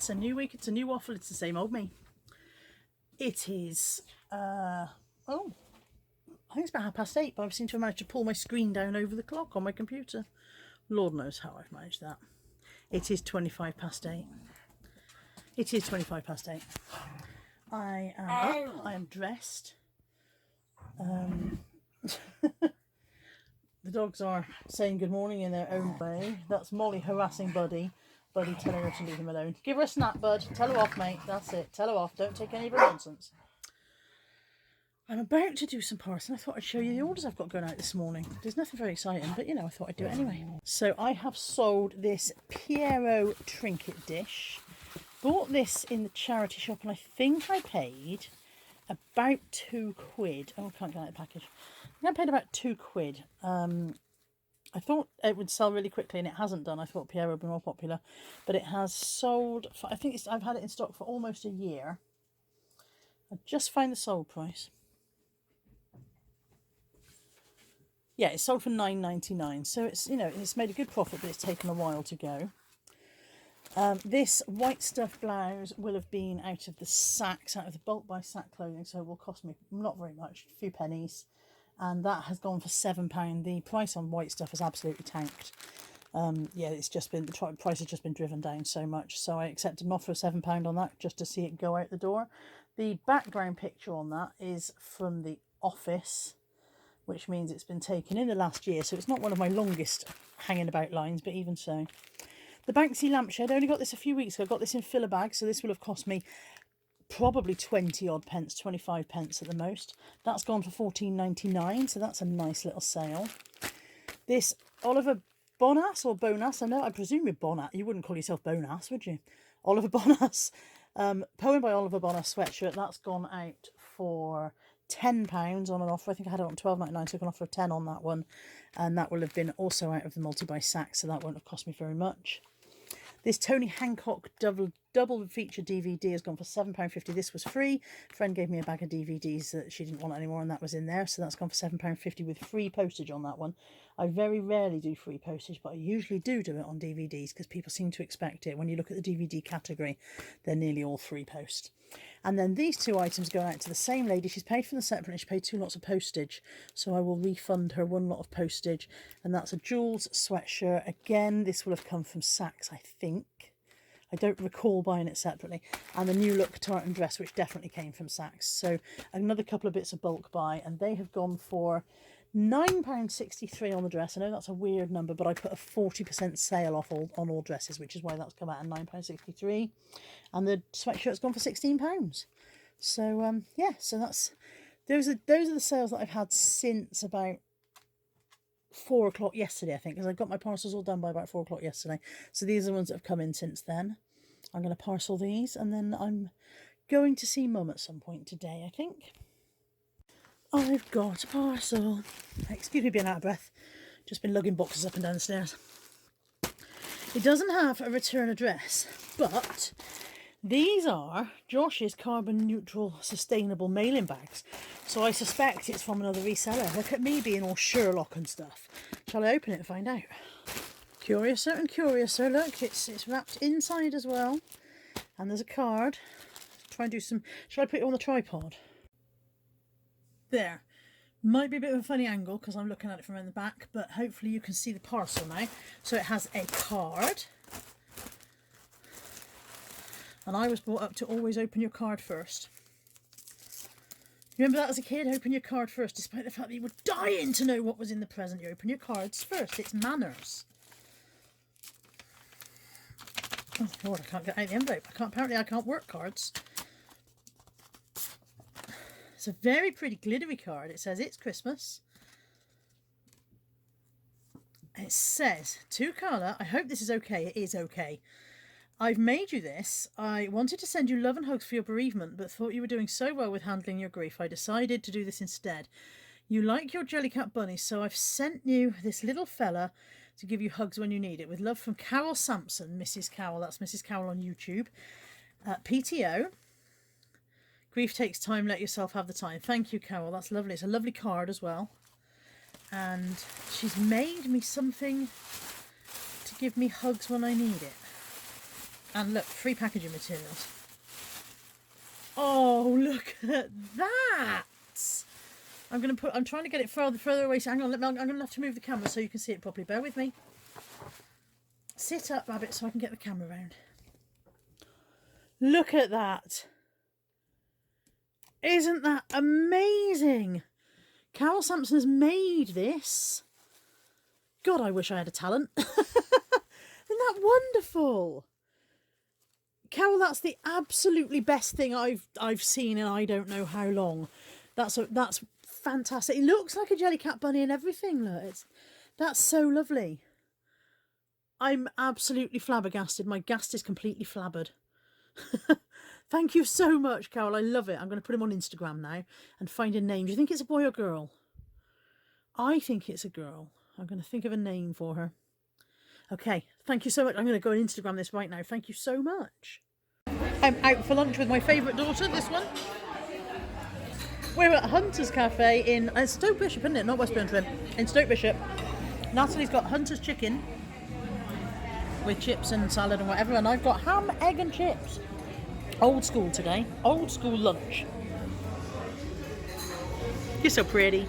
It's a new week, it's a new waffle, it's the same old me. It is, I think it's about 8:30, but I seem to have managed to pull my screen down over the clock on my computer. Lord knows how I've managed that. It is 8:25. It is 8:25. I am up, I am dressed. The dogs are saying good morning in their own way. That's Molly harassing Buddy. Buddy telling her to leave him alone. Give her a snap, Bud. Tell her off, mate. That's it. Tell her off. Don't take any of her nonsense. I'm about to do some parcel. I thought I'd show you the orders I've got going out this morning. There's nothing very exciting, but you know, I thought I'd do it anyway. So I have sold this Pierrot trinket dish. Bought this in the charity shop and I think I paid about £2. Oh, I can't get out of the package. I think I paid about £2. I thought it would sell really quickly and it hasn't done. I thought Pierrot would be more popular, but it has sold for, I think I've had it in stock for almost a year. I just found the sold price. Yeah, it's sold for £9.99, so it's, you know, it's made a good profit, but it's taken a while to go. This white stuff blouse will have been out of the sacks, out of the bulk by sack clothing, so it will cost me not very much, a few pennies. And that has gone for £7. The price on white stuff has absolutely tanked. Yeah, it's just been, the price has just been driven down so much. So I accepted an offer of £7 on that just to see it go out the door. The background picture on that is from the office, which means it's been taken in the last year. So it's not one of my longest hanging about lines, but even so. The Banksy lampshade, I only got this a few weeks ago. I got this in filler bag, so this will have cost me probably 20 odd pence, 25 pence at the most. That's gone for £14.99, so that's a nice little sale. This Oliver Bonas or Bonas, I know, I presume you're Bonas, you wouldn't call yourself Bonas, would you? Oliver Bonas, Poem by Oliver Bonas sweatshirt, that's gone out for £10 on an offer. I think I had it on £12.99, so I can offer a 10 on that one, and that will have been also out of the multi-buy sack, so that won't have cost me very much. This Tony Hancock double feature DVD has gone for £7.50. This was free. A friend gave me a bag of DVDs that she didn't want anymore, and that was in there. So that's gone for £7.50 with free postage on that one. I very rarely do free postage, but I usually do it on DVDs because people seem to expect it. When you look at the DVD category, they're nearly all free post. And then these two items go out to the same lady. She's paid for them separately. She paid 2 lots of postage. So I will refund her 1 lot of postage. And that's a Jules sweatshirt. Again, this will have come from Saks, I think. I don't recall buying it separately. And the New Look tartan dress, which definitely came from Saks. So another couple of bits of bulk buy. And they have gone for £9.63 on the dress. I know that's a weird number, but I put a 40% sale off on all dresses, which is why that's come out at £9.63. And the sweatshirt's gone for £16. So yeah, so those are the sales that I've had since about 4 o'clock yesterday, I think, because I got my parcels all done by about 4 o'clock yesterday. So these are the ones that have come in since then. I'm going to parcel these, and then I'm going to see Mum at some point today, I think. I've got a parcel. Excuse me being out of breath. Just been lugging boxes up and down the stairs. It doesn't have a return address, but these are Josh's carbon neutral sustainable mailing bags. So I suspect it's from another reseller. Look at me being all Sherlock and stuff. Shall I open it and find out? Curiouser and curiouser. Look, it's wrapped inside as well. And there's a card. Try and do some... Shall I put it on the tripod? There. Might be a bit of a funny angle because I'm looking at it from in the back, but hopefully you can see the parcel now. So it has a card. And I was brought up to always open your card first. Remember that as a kid? Open your card first, despite the fact that you were dying to know what was in the present. You open your cards first. It's manners. Oh Lord, I can't get out the envelope. Apparently I can't work cards. It's a very pretty glittery card. It says it's Christmas. It says, to Carla, I hope this is okay. It is okay. I've made you this. I wanted to send you love and hugs for your bereavement, but thought you were doing so well with handling your grief. I decided to do this instead. You like your Jellycat bunny, so I've sent you this little fella to give you hugs when you need it. With love from Carol Sampson, Mrs. Carol. That's Mrs. Carol on YouTube. PTO. Grief takes time. Let yourself have the time. Thank you, Carol. That's lovely. It's a lovely card as well. And she's made me something to give me hugs when I need it. And look, free packaging materials. Oh, look at that! I'm trying to get it further away. So hang on, I'm going to have to move the camera so you can see it properly. Bear with me. Sit up, Rabbit, so I can get the camera round. Look at that. Isn't that amazing? Carol Sampson has made this. God, I wish I had a talent. Isn't that wonderful? Carol, that's the absolutely best thing I've seen in I don't know how long. That's fantastic. It looks like a Jellycat bunny and everything. Look, that's so lovely. I'm absolutely flabbergasted. My gast is completely flabbered. Thank you so much, Carol. I love it. I'm going to put him on Instagram now and find a name. Do you think it's a boy or girl? I think it's a girl. I'm going to think of a name for her. Okay, thank you so much. I'm going to go on Instagram this right now. Thank you so much. I'm out for lunch with my favourite daughter, this one. We're at Hunter's Cafe in Stoke Bishop, isn't it? Not West Bantrim. In Stoke Bishop. Natalie's got Hunter's chicken with chips and salad and whatever, and I've got ham, egg and chips. Old school today. Old school lunch. You're so pretty.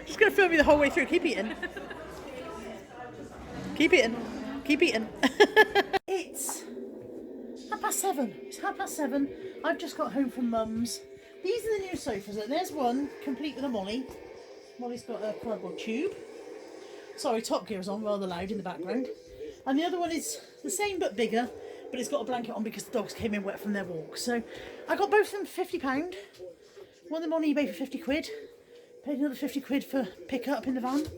She's going to film me the whole way through. Keep eating. Keep eating. Keep eating. It's 7:30. It's 7:30. I've just got home from Mum's. These are the new sofas. There's one complete with a Molly. Molly's got a cardboard tube. Sorry, Top Gear's on rather loud in the background. And the other one is the same but bigger, but it's got a blanket on because the dogs came in wet from their walk. So I got both of them for £50. One of them on eBay for 50 quid. Paid another 50 quid for pick up in the van.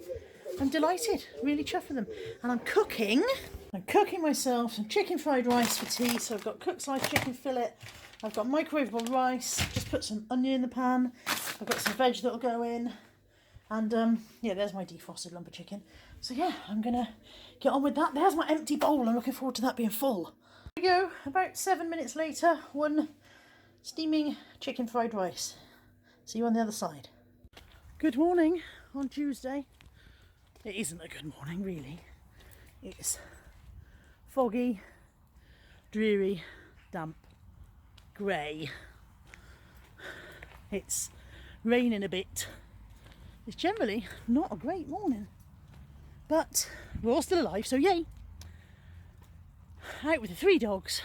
I'm delighted, really chuffed with them. And I'm cooking myself some chicken fried rice for tea. So I've got cooked sliced chicken fillet. I've got microwavable rice. Just put some onion in the pan. I've got some veg that'll go in. And yeah, there's my defrosted lump of chicken. So yeah, I'm gonna get on with that. There's my empty bowl. I'm looking forward to that being full. Here we go. About 7 minutes later, one steaming chicken fried rice. See you on the other side. Good morning on Tuesday. It isn't a good morning, really. It's foggy, dreary, damp, grey. It's raining a bit. It's generally not a great morning, but we're all still alive, so yay! Out with the 3 dogs.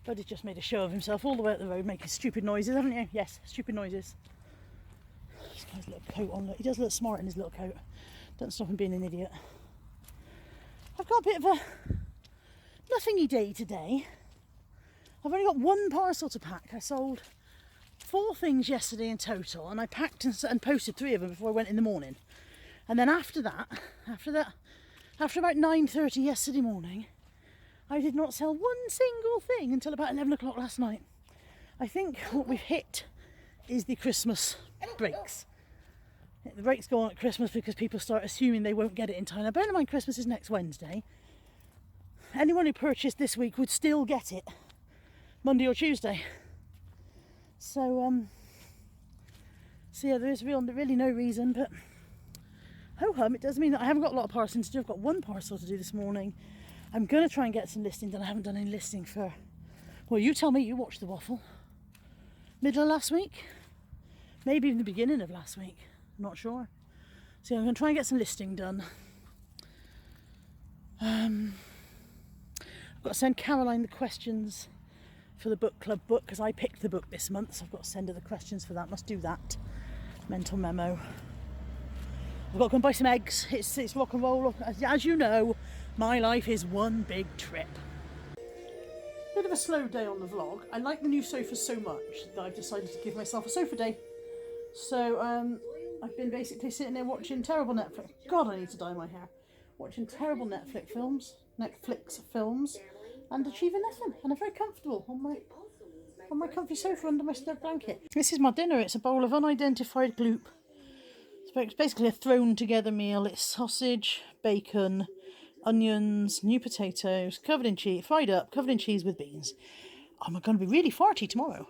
Buddy's just made a show of himself all the way up the road, making stupid noises, haven't you? Yes, stupid noises. He's got his little coat on. Look, he does look smart in his little coat. Don't stop him being an idiot. I've got a bit of a nothingy day today. I've only got 1 parcel to pack. I sold 4 things yesterday in total, and I packed and posted 3 of them before I went in the morning. And then after about 9:30 yesterday morning, I did not sell 1 single thing until about 11 o'clock last night. I think what we've hit is the Christmas breaks. The breaks go on at Christmas because people start assuming they won't get it in time. Now, bear in mind, Christmas is next Wednesday. Anyone who purchased this week would still get it Monday or Tuesday. So yeah, there is really no reason, but ho-hum, it does mean that I haven't got a lot of parcels to do. I've got 1 parcel to do this morning. I'm going to try and get some listing done. I haven't done any listing for, well, you tell me, you watched the waffle. Middle of last week? Maybe even the beginning of last week. I'm not sure. So I'm going to try and get some listing done. I've got to send Caroline the questions for the book club book because I picked the book this month, so I've got to send her the questions for that. Must do that. Mental memo. I've got to go and buy some eggs. It's rock and roll. As you know, my life is one big trip. Bit of a slow day on the vlog. I like the new sofas so much that I've decided to give myself a sofa day. So I've been basically sitting there watching terrible Netflix. God, I need to dye my hair. Watching terrible Netflix films, and achieving nothing. And I'm very comfortable on my comfy sofa under my snug blanket. This is my dinner. It's a bowl of unidentified gloop. It's basically a thrown together meal. It's sausage, bacon, onions, new potatoes, covered in cheese, fried up, covered in cheese with beans. I'm going to be really farty tomorrow.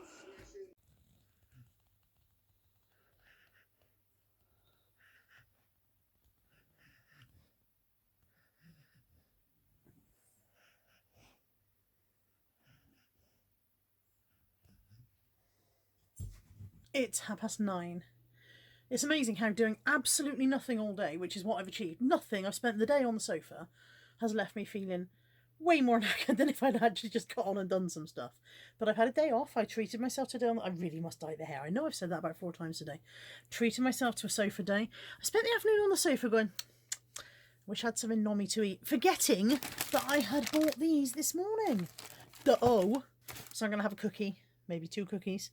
It's 9:30. It's amazing how doing absolutely nothing all day, which is what I've achieved, nothing, I've spent the day on the sofa, has left me feeling way more knackered than if I'd actually just got on and done some stuff. But I've had a day off. I treated myself today. I really must dye the hair. I know I've said that about 4 times today. Treated myself to a sofa day. I spent the afternoon on the sofa going, wish I had something nommy to eat, forgetting that I had bought these this morning. So I'm going to have a cookie, maybe 2 cookies.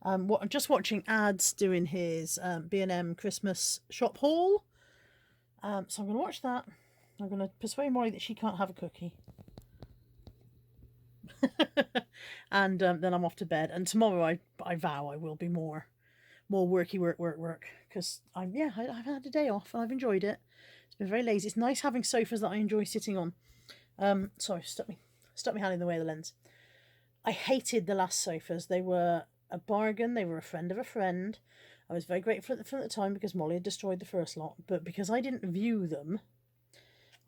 I'm just watching ads doing his B&M Christmas shop haul. So I'm going to watch that. I'm going to persuade Molly that she can't have a cookie. And then I'm off to bed. And tomorrow I vow I will be more worky work. Because I've had a day off and I've enjoyed it. It's been very lazy. It's nice having sofas that I enjoy sitting on. Sorry, stuck my hand in the way of the lens. I hated the last sofas. They were a bargain. They were a friend of a friend. I was very grateful at the time because Molly had destroyed the first lot. But because I didn't view them,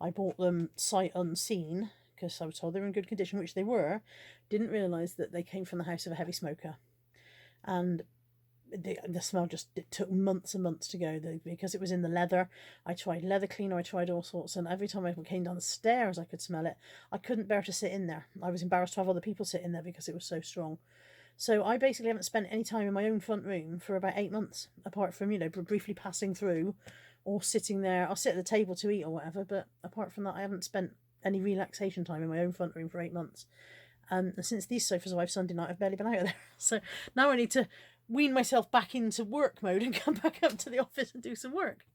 I bought them sight unseen because I was told they were in good condition, which they were. Didn't realise that they came from the house of a heavy smoker. And the smell it took months and months to go. Because it was in the leather. I tried leather cleaner, I tried all sorts, and every time I came down the stairs I could smell it. I couldn't bear to sit in there. I was embarrassed to have other people sit in there because it was so strong. So I basically haven't spent any time in my own front room for about 8 months, apart from, briefly passing through or sitting there. I'll sit at the table to eat or whatever, but apart from that, I haven't spent any relaxation time in my own front room for 8 months. And since these sofas arrived Sunday night, I've barely been out of there. So now I need to wean myself back into work mode and come back up to the office and do some work.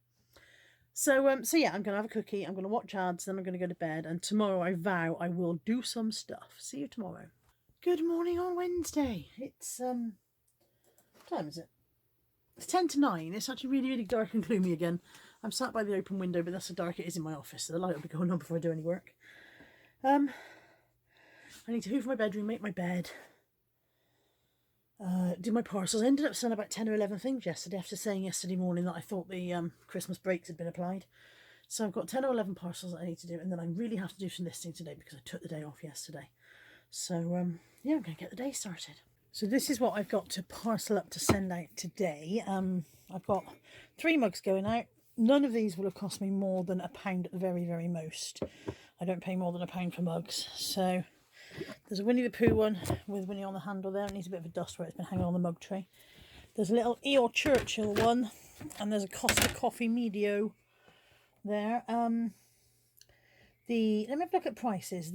So yeah, I'm going to have a cookie, I'm going to watch ads, then I'm going to go to bed, and tomorrow I vow I will do some stuff. See you tomorrow. Good morning on Wednesday. It's, what time is it? It's 10 to 9. It's actually really, really dark and gloomy again. I'm sat by the open window, but that's how dark it is in my office, so the light will be going on before I do any work. I need to hoover my bedroom, make my bed, do my parcels. I ended up selling about 10 or 11 things yesterday after saying yesterday morning that I thought the Christmas breaks had been applied. So I've got 10 or 11 parcels that I need to do, and then I really have to do some listing today because I took the day off yesterday. So yeah, I'm going to get the day started. So this is what I've got to parcel up to send out today. I've got 3 mugs going out. None of these will have cost me more than £1 at the very, very most. I don't pay more than £1 for mugs. So there's a Winnie the Pooh one with Winnie on the handle there. It needs a bit of a dust where it's been hanging on the mug tray. There's a little Eeyore Churchill one, and there's a Costa Coffee Medio there. Let me have a look at prices.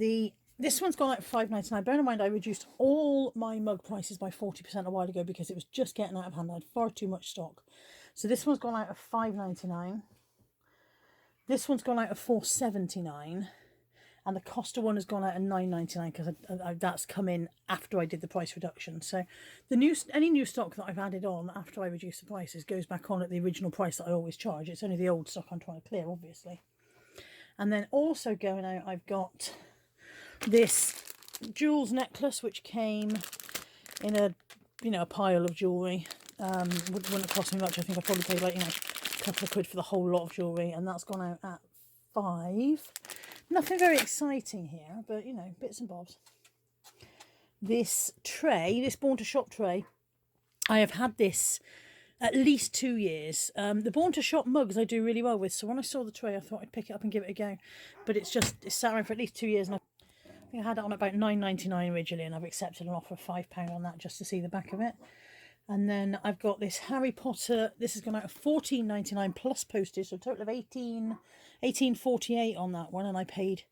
This one's gone out for £5.99. Bear in mind, I reduced all my mug prices by 40% a while ago because it was just getting out of hand. I had far too much stock. So this one's gone out at £5.99. This one's gone out at £4.79. And the Costa one has gone out at £9.99 because that's come in after I did the price reduction. So any new stock that I've added on after I reduce the prices goes back on at the original price that I always charge. It's only the old stock I'm trying to clear, obviously. And then also going out, I've got this jewels necklace, which came in a pile of jewellery. Wouldn't have cost me much. I think I probably paid like a couple of quid for the whole lot of jewellery, and that's gone out at £5. Nothing very exciting here, but bits and bobs. This tray, this Born to Shop tray, I have had this at least 2 years. The Born to Shop mugs I do really well with, so when I saw the tray I thought I'd pick it up and give it a go. But it's sat around for at least 2 years, and I think I had it on about £9.99 originally, and I've accepted an offer of £5 on that just to see the back of it. And then I've got this Harry Potter. This has gone out at £14.99 plus postage, so a total of £18.48 on that one, and I paid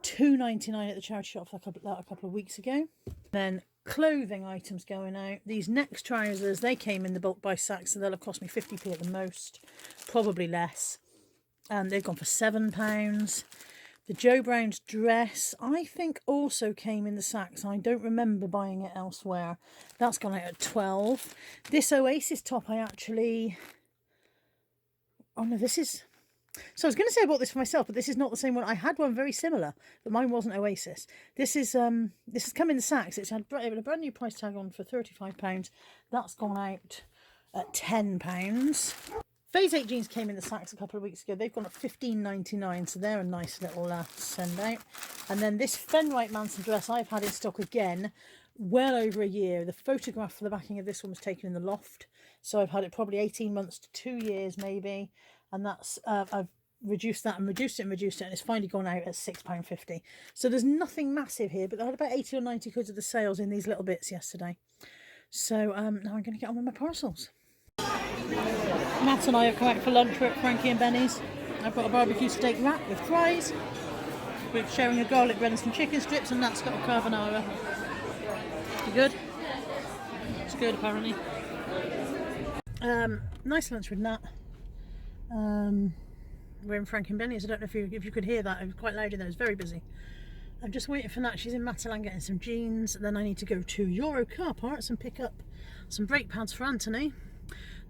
£2.99 at the charity shop for a couple of weeks ago. Then clothing items going out. These Next trousers, they came in the bulk by sacks, so they'll have cost me 50p at the most, probably less. And they've gone for £7. The Joe Brown's dress, I think, also came in the sacks. I don't remember buying it elsewhere. That's gone out at £12. This Oasis top I actually... Oh no, this is... So I was going to say I bought this for myself, but this is not the same one. I had one very similar, but mine wasn't Oasis. This has come in the sacks. It's had a brand new price tag on for £35. That's gone out at £10. Phase 8 jeans came in the sacks a couple of weeks ago. They've gone at £15.99, so they're a nice little send out. And then this Fenright Manson dress I've had in stock again well over a year. The photograph for the backing of this one was taken in the loft, so I've had it probably 18 months to 2 years maybe, and that's I've reduced that and reduced it and reduced it, and it's finally gone out at £6.50. So there's nothing massive here, but I had about 80 or 90 quid of the sales in these little bits yesterday. So now I'm going to get on with my parcels. Matt and I have come out for lunch. We're at Frankie and Benny's. I've got a barbecue steak wrap with fries. We're sharing a garlic bread and some chicken strips, and Nat's got a carbonara. You good? It's good, apparently. Nice lunch with Nat. We're in Frankie and Benny's. I don't know if you could hear that. It was quite loud in there. It was very busy. I'm just waiting for Nat. She's in Matalan getting some jeans. Then I need to go to Euro car parts and pick up some brake pads for Anthony.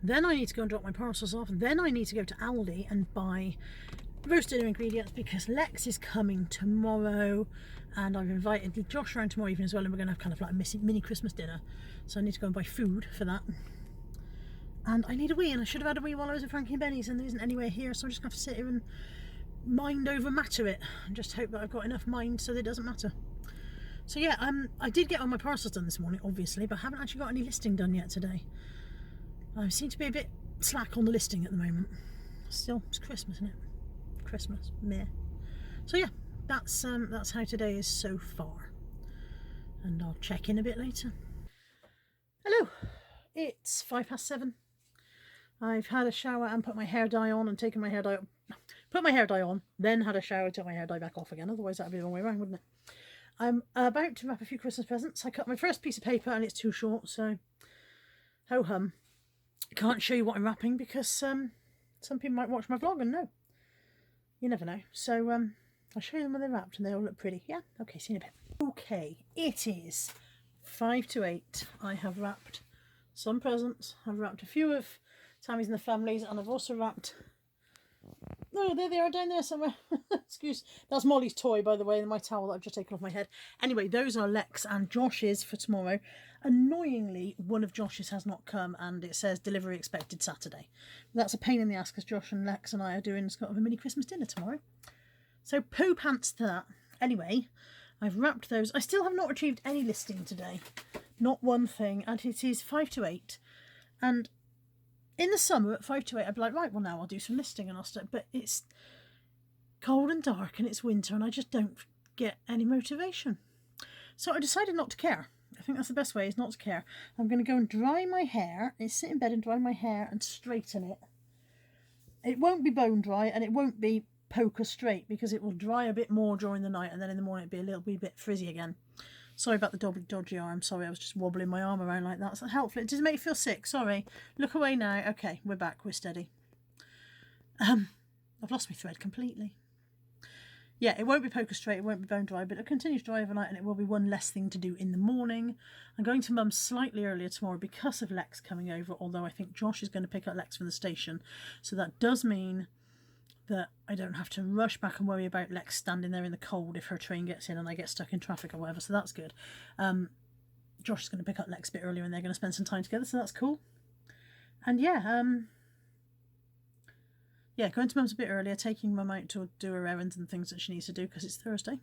Then I need to go and drop my parcels off. Then I need to go to Aldi and buy roast dinner ingredients because Lexx is coming tomorrow, and I've invited Josh around tomorrow evening as well, and we're going to have kind of like a mini Christmas dinner. So I need to go and buy food for that. And I need a wee, and I should have had a wee while I was at Frankie and Benny's, and there isn't anywhere here, so I'm just going to have to sit here and mind over matter it and just hope that I've got enough mind so that it doesn't matter. So yeah, I did get all my parcels done this morning, obviously, but I haven't actually got any listing done yet today. I seem to be a bit slack on the listing at the moment. Still, it's Christmas, isn't it? Christmas, meh. So yeah, that's how today is so far. And I'll check in a bit later. Hello, it's 7:05. I've had a shower and put my hair dye on and taken my hair dye, put my hair dye on, then had a shower, took my hair dye back off again. Otherwise that'd be the wrong way around, wouldn't it? I'm about to wrap a few Christmas presents. I cut my first piece of paper and it's too short, so ho hum. I can't show you what I'm wrapping because some people might watch my vlog and know. You never know. So I'll show you them when they're wrapped and they all look pretty. Yeah? Okay, see you in a bit. Okay, it is 5 to 8. I have wrapped some presents. I've wrapped a few of Tammy's and the family's, and I've also wrapped... Oh, there they are down there somewhere. Excuse. That's Molly's toy, by the way, and my towel that I've just taken off my head. Anyway, those are Lexx and Josh's for tomorrow. Annoyingly, one of Josh's has not come, and it says delivery expected Saturday. That's a pain in the ass because Josh and Lexx and I are doing sort of a mini Christmas dinner tomorrow. So poo pants to that. Anyway, I've wrapped those. I still have not retrieved any listing today. Not one thing. And it is 5 to 8. And in the summer at 5 to 8, I'd be like, right, well now I'll do some listing and I'll start. But it's cold and dark and it's winter and I just don't get any motivation. So I decided not to care. I think that's the best way, is not to care. I'm going to go and dry my hair. Sit in bed and dry my hair and straighten it. It won't be bone dry and it won't be poker straight because it will dry a bit more during the night and then in the morning it'll be a little wee bit frizzy again. Sorry about the dodgy arm. Sorry, I was just wobbling my arm around like that. It's not helpful. It doesn't make you feel sick. Sorry. Look away now. Okay, we're back. We're steady. I've lost my thread completely. Yeah, it won't be poker straight. It won't be bone dry, but it'll continue to dry overnight and it will be one less thing to do in the morning. I'm going to Mum's slightly earlier tomorrow because of Lexx coming over, although I think Josh is going to pick up Lexx from the station. So that does mean that I don't have to rush back and worry about Lexx standing there in the cold if her train gets in and I get stuck in traffic or whatever, so that's good. Josh is going to pick up Lexx a bit earlier and they're going to spend some time together, so that's cool. And yeah, going to Mum's a bit earlier, taking Mum out to do her errands and things that she needs to do because it's Thursday.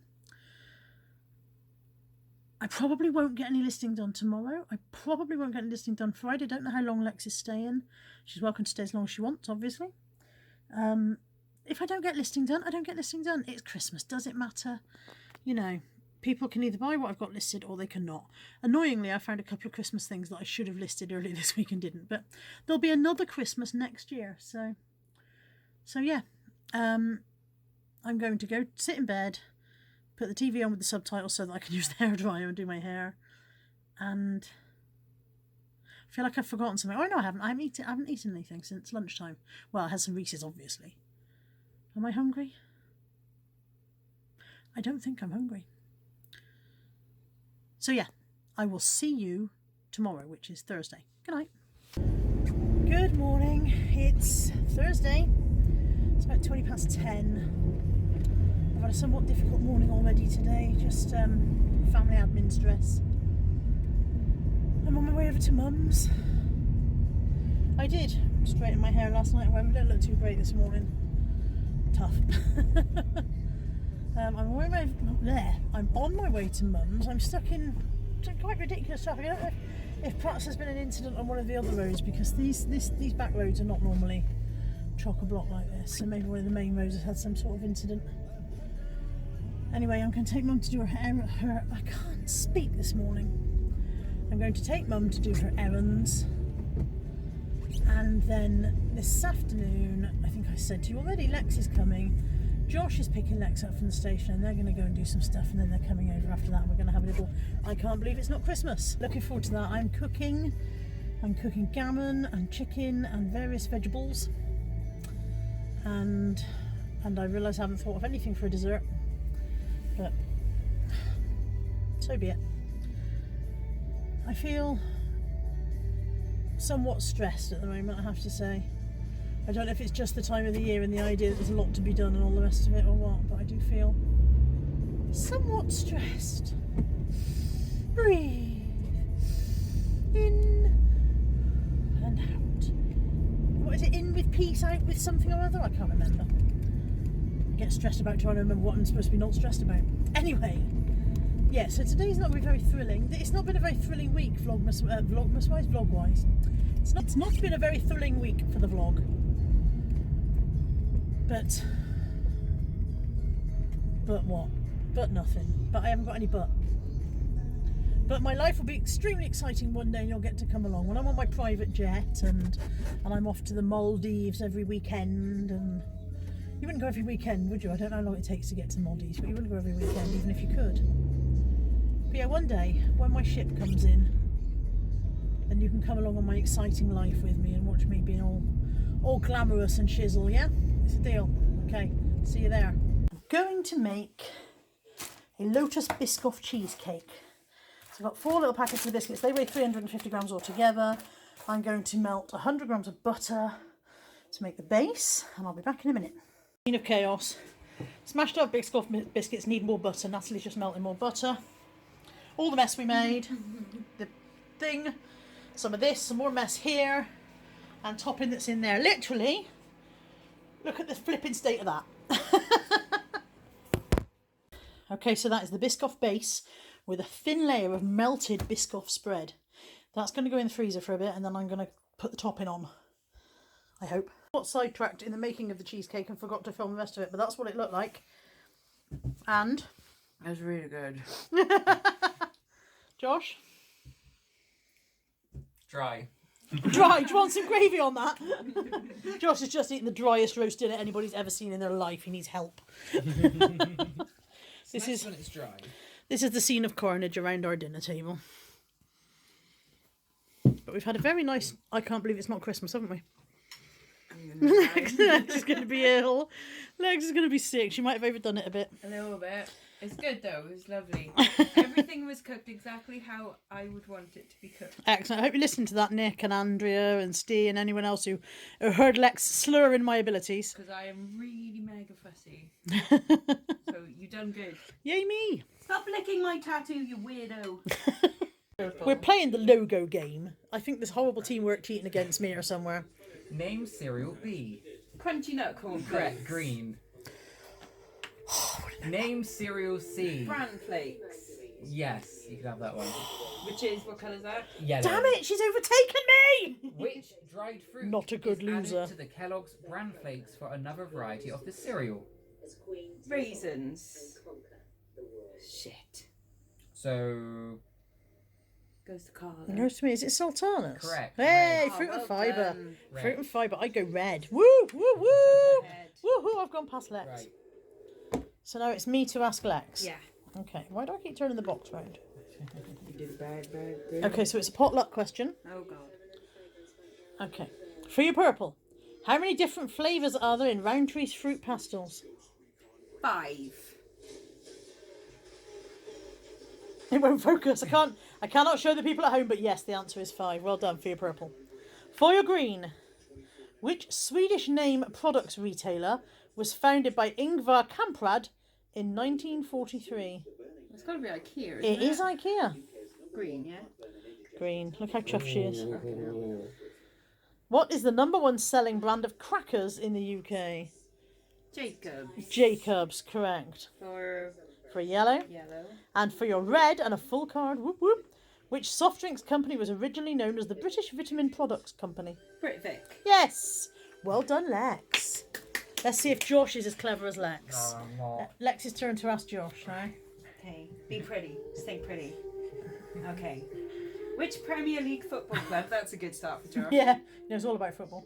I probably won't get any listing done tomorrow. I probably won't get any listing done Friday. I don't know how long Lexx is staying. She's welcome to stay as long as she wants, obviously. If I don't get listing done, I don't get listing done. It's Christmas. Does it matter? You know, people can either buy what I've got listed or they cannot. Annoyingly, I found a couple of Christmas things that I should have listed earlier this week and didn't. But there'll be another Christmas next year. So yeah. I'm going to go sit in bed, put the TV on with the subtitles so that I can use the hairdryer and do my hair. And I feel like I've forgotten something. Oh, no, I haven't. I haven't eaten anything since lunchtime. Well, I had some Reese's, obviously. Am I hungry? I don't think I'm hungry. So yeah, I will see you tomorrow, which is Thursday. Good night. Good morning. It's Thursday. It's about 10:20. I've had a somewhat difficult morning already today. Just family admin stress. I'm on my way over to Mum's. I did straighten my hair last night. However, I don't look too great this morning. Tough. I'm on my way to Mum's. I'm stuck in quite ridiculous traffic. I don't know if perhaps there's been an incident on one of the other roads, because these back roads are not normally chock-a-block like this, so maybe one of the main roads has had some sort of incident. Anyway, I'm going to take Mum to do her I can't speak this morning. I'm going to take Mum to do her errands, and then this afternoon, I think I said to you already, Lexx is coming. Josh is picking Lexx up from the station, and they're going to go and do some stuff, and then they're coming over after that, and we're going to have a little I can't believe it's not Christmas. Looking forward to that. I'm cooking gammon and chicken and various vegetables, and I realise I haven't thought of anything for a dessert, but so be it. I feel somewhat stressed at the moment, I have to say. I don't know if it's just the time of the year and the idea that there's a lot to be done and all the rest of it or what, but I do feel somewhat stressed. Breathe in and out. What is it? In with peace, out with something or other? I can't remember. I get stressed about trying to remember what I'm supposed to be not stressed about. Anyway, yeah, so today's not been very thrilling. It's not been a very thrilling week, vlog-wise. It's not been a very thrilling week for the vlog. But what? But nothing. But I haven't got any but. But my life will be extremely exciting one day, and you'll get to come along. When I'm on my private jet and I'm off to the Maldives every weekend, and you wouldn't go every weekend, would you? I don't know how long it takes to get to the Maldives, but you wouldn't go every weekend, even if you could. But yeah, one day, when my ship comes in, then you can come along on my exciting life with me and watch me being all glamorous and shizzle, yeah? It's a deal. Okay, see you there. I'm going to make a Lotus Biscoff cheesecake. So I've got 4 little packets of biscuits. They weigh 350 grams altogether. I'm going to melt 100 grams of butter to make the base, and I'll be back in a minute. Scene of chaos. Smashed up Biscoff biscuits need more butter. Natalie's just melting more butter. All the mess we made. The thing. Some of this, some more mess here, and topping that's in there. Literally, look at the flipping state of that. Okay, so that is the Biscoff base with a thin layer of melted Biscoff spread. That's going to go in the freezer for a bit, and then I'm going to put the topping on, I hope. Got sidetracked in the making of the cheesecake and forgot to film the rest of it, but that's what it looked like. And it was really good. Josh? Dry. Dry. Do you want some gravy on that? Josh has just eaten the driest roast dinner anybody's ever seen in their life. He needs help. This is when it's dry. This is the scene of carnage around our dinner table. But we've had a very nice I can't believe it's not Christmas, haven't we? Lexx is going to be ill. Lexx is going to be sick. She might have overdone it a bit. A little bit. It's good though. It was lovely. Everything was cooked exactly how I would want it to be cooked. Excellent. I hope you listened to that, Nick and Andrea and Steve and anyone else who heard Lexx slurring my abilities. Because I am really mega fussy. So you done good. Yay me. Stop licking my tattoo, you weirdo. We're playing the logo game. I think there's horrible teamwork cheating against me or somewhere. Name cereal B. Crunchy nut corn Correct. flakes. Green. Name cereal C. Bran flakes. Yes, you can have that one. Which is, what colour is that? Yellow. Damn it, she's overtaken me! Which dried fruit Not a good is loser. added to the Kellogg's bran flakes for another variety of the cereal? Raisins. Shit. So... Goes to Carla. It goes to me. Is it sultanas? Correct. Hey, Red. fruit Oh, and well fibre. done. Red. Fruit and fibre. I go red. Woo, woo, woo. Red. Woohoo, I've gone past Lexx. Right. So now it's me to ask Lexx. Yeah. Okay, why do I keep turning the box round? You did bad. Okay, so it's a potluck question. Oh god. Okay. For your purple, how many different flavours are there in Roundtree's fruit pastels? 5. It won't focus. I cannot show the people at home, but yes, the answer is 5. Well done for your purple. For your green, which Swedish name products retailer was founded by Ingvar Kamprad in 1943? It's got to be IKEA, isn't It is IKEA. Green, yeah? Green. Look how chuffed she is. What is the #1 selling brand of crackers in the UK? Jacobs. Jacobs, correct. For For yellow. yellow. And for your red and a full card, whoop whoop. Which soft drinks company was originally known as the British Vitamin Products Company? Britvic. Yes. Well done, Lex. Let's see if Josh is as clever as Lex. No, I'm not. Lex's turn to ask Josh now. Okay, be pretty. Just think pretty. Okay. Which Premier League football club, that's a good start for Josh, Yeah, he knows all about football.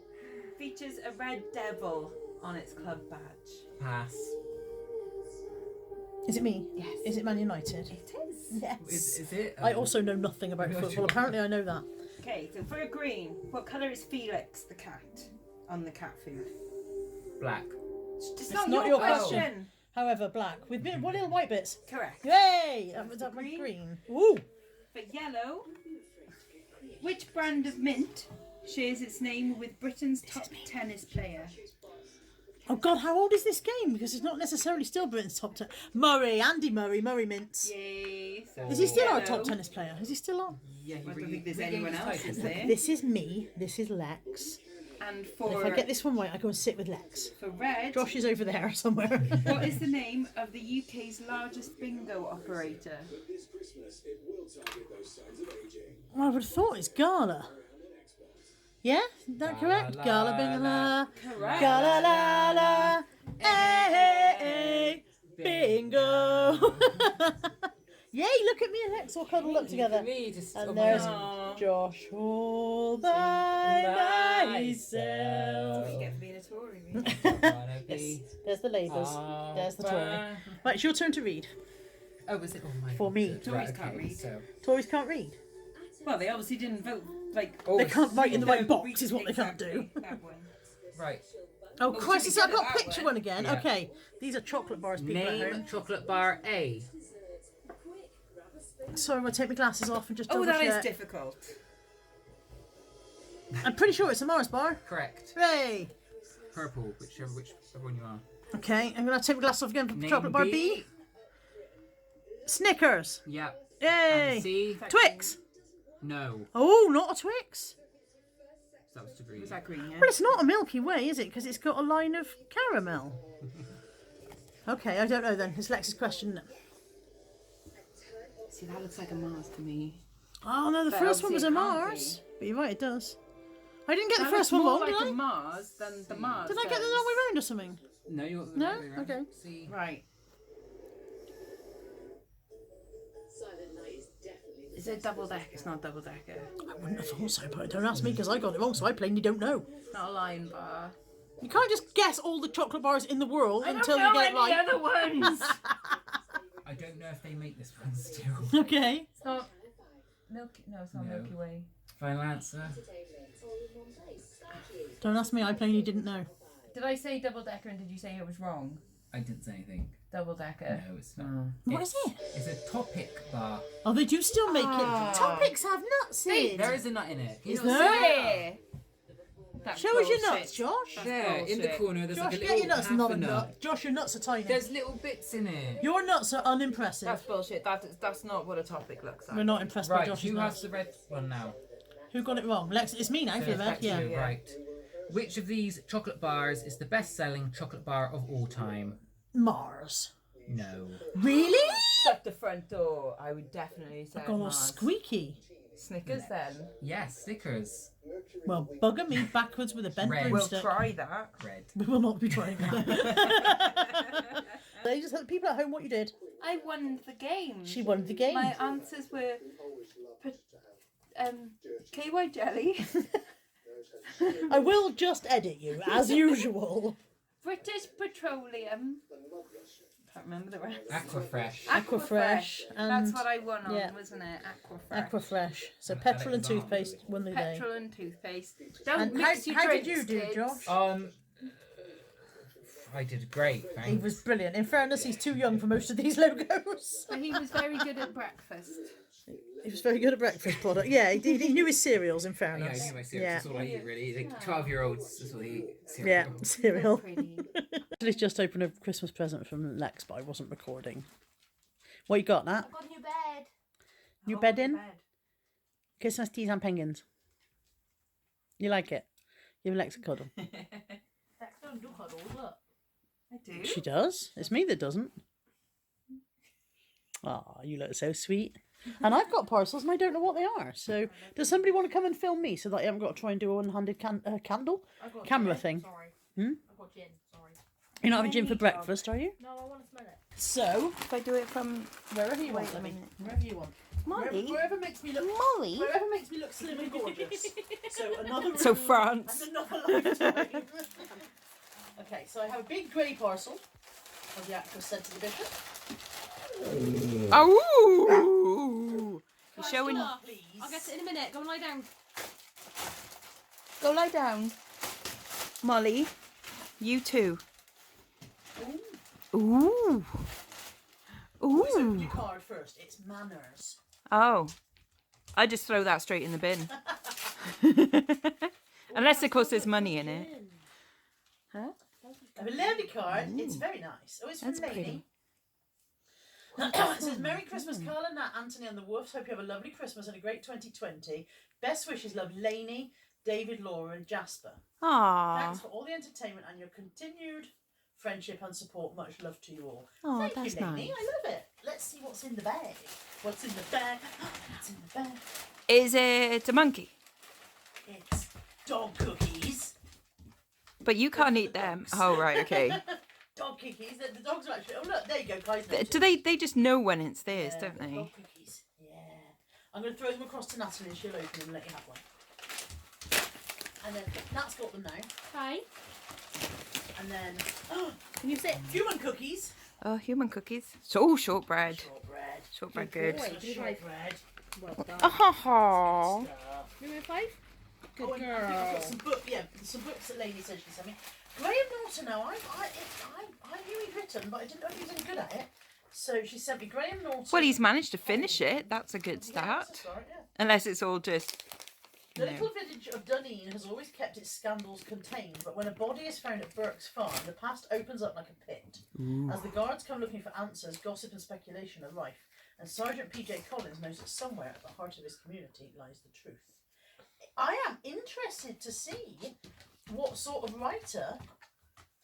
features a red devil on its club badge? Pass. Is it me? Yes. Is it Man United? It is. Yes. Is it? I also know nothing about You're football. sure? Apparently I know that. Okay, so for a green, what colour is Felix the cat on the cat food? Black. It's not not your your question. question. However, black. With what little white bits? Correct. Yay! That was that Green. green. Ooh! For yellow, which brand of mint shares its name with Britain's top tennis player? Oh God, how old is this game? Because it's not necessarily still Britain's top 10. Andy Murray Mints. Yay. So Is he still our yellow. top tennis player? Is he still on? Yeah, I don't think there's anyone else, is there? This is me. This is Lex. And And for, if I get this one right, I go and sit with Lex. for red, Josh is over there somewhere. what is the name of the UK's largest bingo operator? Well, I would have thought it's Gala. Yeah? Is that correct? Gala bingo. Correct. Gala la la. Hey, hey, bingo. Yay, look at me and Lex all cuddled up together. Me, just And on there's my own. Josh all by myself. What you get for being a Tory, really. Wanna Yes, be there's the Labours. all There's the Tory. by- Right, it's your turn to read. Oh, was it? Oh my For God. me. Tories can't read. So. Tories can't read. Well, they obviously didn't vote, like... Oh, They can't write in the right read box is what they can't do. exactly that one. Right. Oh, should Christ, we so I've get got a that picture one? one again. Yeah. Okay, these are chocolate bars, people at Name home. chocolate bar A. Sorry, I'm going to take my glasses off and just Oh, double that is check. difficult. I'm pretty sure it's a Mars bar. Correct. Hooray! Purple, whichever one you are. Okay, I'm going to take my glasses off again for Name chocolate bar B. Snickers. Yep. Yay! And C. Twix. No. Oh, not a Twix. That was to green. Was that green, yeah? Well, it's not a Milky Way, is it? Because it's got a line of caramel. Okay, I don't know then. It's Lex's question. See, that looks like a Mars to me. Oh no, the But first one was a obviously it can't Mars. But you're right, it does. I didn't get the That first looks one more wrong, like did a I? Mars than the Mars Did I get the does. wrong way round or something? No, you got the No? right way round. Okay. C. Right. Is it double decker? It's not double decker. I wouldn't have thought so, but don't ask me because I got it wrong, so I plainly don't know. It's not a lion bar. You can't just guess all the chocolate bars in the world until you get it any right. other ones. I don't know if they make this one still. Okay. It's not Milky. No, it's not No. Milky Way. Final answer. Don't ask me, I plainly didn't know. Did I say double decker and did you say it was wrong? I didn't say anything. Double decker. No, it's not. What is it? It's a topic bar. Oh, they do still make Ah. it. Topics have nuts in. There is a nut in it. Is You know, there? That's Show us your bullshit. nuts, Josh. That's There, in the bullshit. corner, there's Josh, like a get little your nuts, half not a a nut. Josh, your nuts are tiny. There's little bits in it. Your nuts are unimpressive. That's bullshit. That's not what a topic looks like. We're not impressed by Right, Josh's who nuts. has the red one now? Who got it wrong? Lex, it's me now So for it's that. back to Yeah. you, right. Which of these chocolate bars is the best-selling chocolate bar of all time? Mars. No. Really? Shut the front door. I would definitely say Got all Mars. squeaky. Snickers then. Yes, Snickers. Well, bugger me backwards with a bent Red. We'll broomstick. try that. Red. We will not be trying that. They just tell the people at home what you did. I won the game. She won the game. My answers were KY jelly, I will just edit you, as usual. British Petroleum. Can't remember the rest. Aquafresh. Aquafresh and- That's what I won on, yeah. wasn't it? Aquafresh. Aquafresh. So petrol and toothpaste won the day. Petrol and toothpaste. Don't And mix your how did drinks, you do, kids. Josh? I did great, thanks. He was brilliant. In fairness, he's too young for most of these logos. But he was very good at breakfast. He was very good at breakfast product. Yeah, he knew his cereals, in Yeah, fairness. I knew my cereal. That's all I eat, really. Like 12-year-olds, that's all they eat. Yeah, Cereal. cereal. Pretty. Actually, just opened a Christmas present from Lex, but I wasn't recording. What you got, Nat? I've got a new bed. New bed in? Christmas teas and penguins. You like it? Give Lex a cuddle. Lex don't do cuddles, look. I do. She does. It's me that doesn't. Ah, you look so sweet. And I've got parcels and I don't know what they are. So does somebody want to come and film me so that I haven't got to try and do a one-handed camera thing? Sorry. I've got gin. Sorry. You're not having gin for breakfast, are you? No, I want to smell it. So If I do it from wherever you want, Wait a Libby. minute. Wherever you want. Molly. Wherever makes me look. Molly. Wherever makes me look slim and gorgeous. So another room. So France. And another lifetime. Okay, so I have a big grey parcel of the actress sent to the bishop. Oh. You're showing. Please. I'll get it in a minute. Go and lie down. Go lie down. Molly. You too. Ooh. Always open Ooh. your card first. It's manners. Oh. I just throw that straight in the bin. Unless, of course, there's money in it. Huh? I have a lovely card. It's very nice. Oh, it's from That's Lainey. It says, Merry Christmas, Carla, Nat, Anthony and the Wolves. Hope you have a lovely Christmas and a great 2020. Best wishes, love, Lainey, David, Laura and Jasper. Aww. Thanks for all the entertainment and your continued friendship and support. Much love to you all. Oh, Thank that's you, Lainey. nice. I love it. Let's see what's in the bag. What's in the bag? What's in the bag? Is it a monkey? It's dog cookies. But you can't eat them. Oh, right, okay. Dog cookies. The dogs are actually... Oh, look, there you go, guys. Do they just know when it's theirs, Yeah, don't they? Dog cookies. Yeah. I'm going to throw them across to Natalie and she'll open them and let you have one. And then Nat's got them now. Hi. And then... Can you sit? human cookies. Oh, human cookies. So shortbread. Shortbread. Shortbread good. Shortbread. Well done. Oh. Number 5? Good Oh, and I think I've got some some books that Lainey said she sent me. Graham Norton now, I knew he'd written, but I didn't know if he was any good at it. So she sent me Graham Norton. Well, he's managed to finish it. That's a good Yeah, start. that's a start, yeah. Unless it's all just... The No. little village of Dunedin has always kept its scandals contained, but when a body is found at Burke's farm, the past opens up like a pit. As the guards come looking for answers, gossip and speculation are rife, and Sergeant P.J. Collins knows that somewhere at the heart of his community lies the truth. I am interested to see what sort of writer